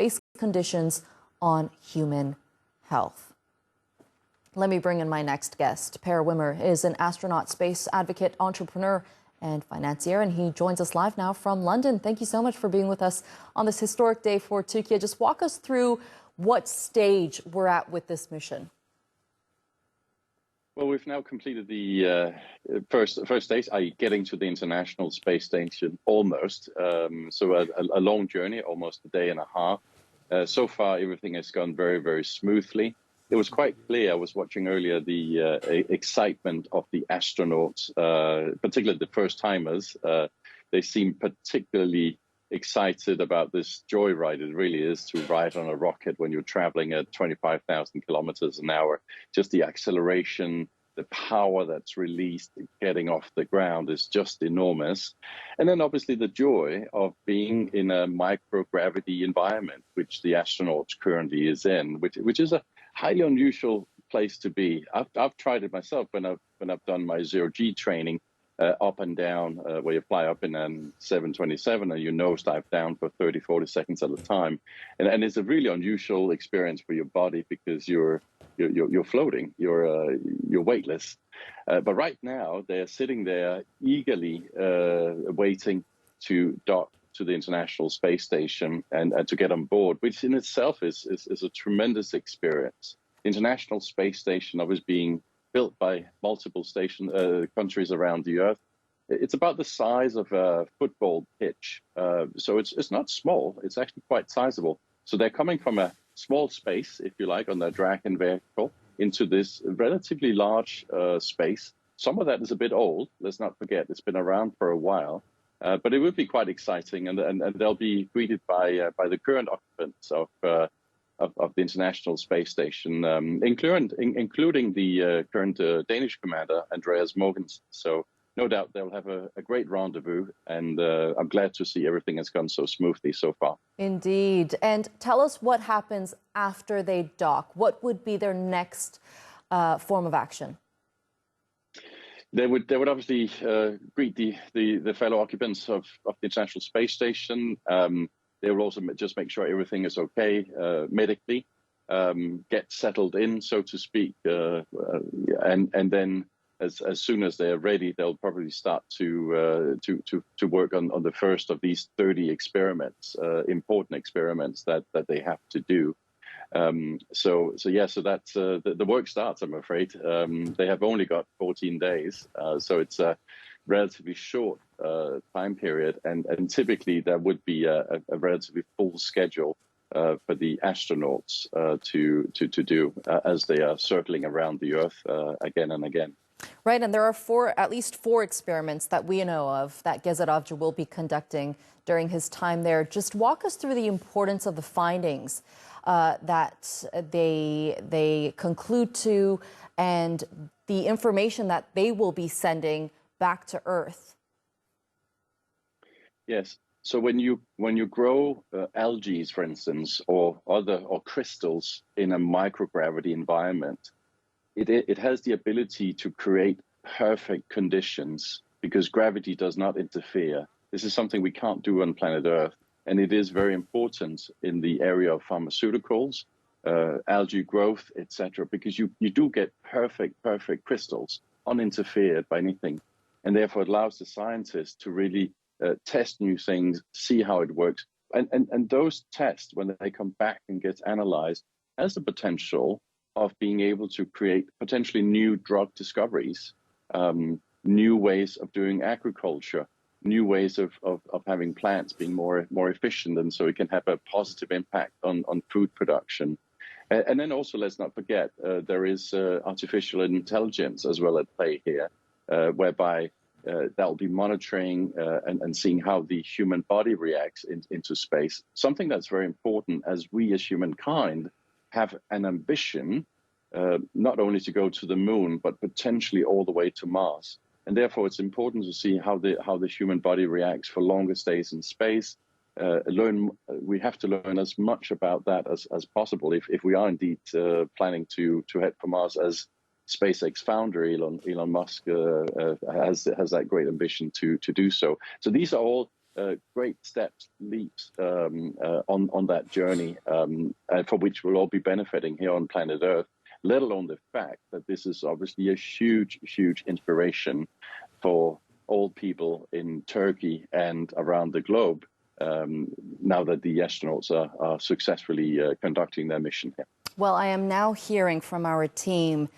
space conditions on human health. Let me bring in my next guest. Per Wimmer is an astronaut, space advocate, entrepreneur, and financier, and he joins us live now from London. Thank you so much for being with us on this historic day for Turkey. Just walk us through what stage we're at with this mission. Well, we've now completed the first stage, i.e. getting to the International Space Station almost. So a long journey, almost a day and a half. So far, everything has gone very, very smoothly. It was quite clear, I was watching earlier, the excitement of the astronauts, particularly the first-timers. They seem particularly excited about this joyride it really is to ride on a rocket when you're traveling at 25,000 kilometers an hour. Just the acceleration, the power that's released getting off the ground is just enormous. And then obviously the joy of being in a microgravity environment, which the astronauts currently is in, which is a highly unusual place to be. I've tried it myself when I've done my zero-G training, up and down, where you fly up in a 727 and you nosedive down for 30, 40 seconds at a time. And it's a really unusual experience for your body because you're floating, you're weightless. But right now they're sitting there eagerly waiting to dock to the International Space Station and to get on board, which in itself is a tremendous experience. International Space Station, obviously being built by multiple countries around the Earth. It's about the size of a football pitch. So it's not small, it's actually quite sizable. So they're coming from a small space, if you like, on their Dragon vehicle into this relatively large space. Some of that is a bit old, let's not forget, it's been around for a while. But it will be quite exciting, and they'll be greeted by the current occupants of the International Space Station, including the current Danish commander, Andreas Mogens. So no doubt they'll have a great rendezvous, and I'm glad to see everything has gone so smoothly so far. Indeed. And tell us what happens after they dock. What would be their next form of action? They would obviously greet the fellow occupants of the International Space Station. They will also just make sure everything is okay medically, get settled in, so to speak, and then as soon as they're ready, they'll probably start to work on the first of these 30 experiments, important experiments that they have to do. So that's the work starts, I'm afraid. They have only got 14 days, so it's a relatively short time period, and typically there would be a relatively full schedule for the astronauts to do as they are circling around the Earth again and again. Right, and there are at least four experiments that we know of that Gezerovci will be conducting during his time there. Just walk us through the importance of the findings that they conclude to, and the information that they will be sending back to Earth. Yes. So when you grow algae, for instance, or crystals in a microgravity environment, it has the ability to create perfect conditions because gravity does not interfere. This is something we can't do on planet Earth. And it is very important in the area of pharmaceuticals, algae growth, etc., because you do get perfect crystals, uninterfered by anything. And therefore it allows the scientists to really test new things, see how it works. And those tests, when they come back and get analyzed, has the potential of being able to create potentially new drug discoveries, new ways of doing agriculture, new ways of having plants being more efficient, and so it can have a positive impact on food production. And then also, let's not forget, there is artificial intelligence as well at play here, whereby they'll be monitoring and seeing how the human body reacts into space. Something that's very important as we as humankind have an ambition, not only to go to the moon, but potentially all the way to Mars. And therefore, it's important to see how the human body reacts for longer stays in space. We have to learn as much about that as possible if we are indeed planning to head for Mars, as SpaceX founder Elon Musk has that great ambition to do so. So these are all great steps, leaps on that journey, for which we'll all be benefiting here on planet Earth, let alone the fact that this is obviously a huge, huge inspiration for all people in Turkey and around the globe, now that the astronauts are successfully conducting their mission here. Well, I am now hearing from our team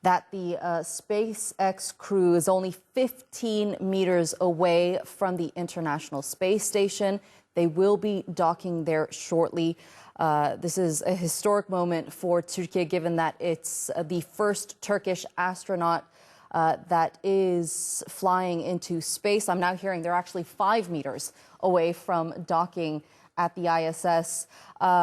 that the SpaceX crew is only 15 meters away from the International Space Station. They will be docking there shortly. This is a historic moment for Turkey, given that it's the first Turkish astronaut that is flying into space. I'm now hearing they're actually 5 meters away from docking at the ISS.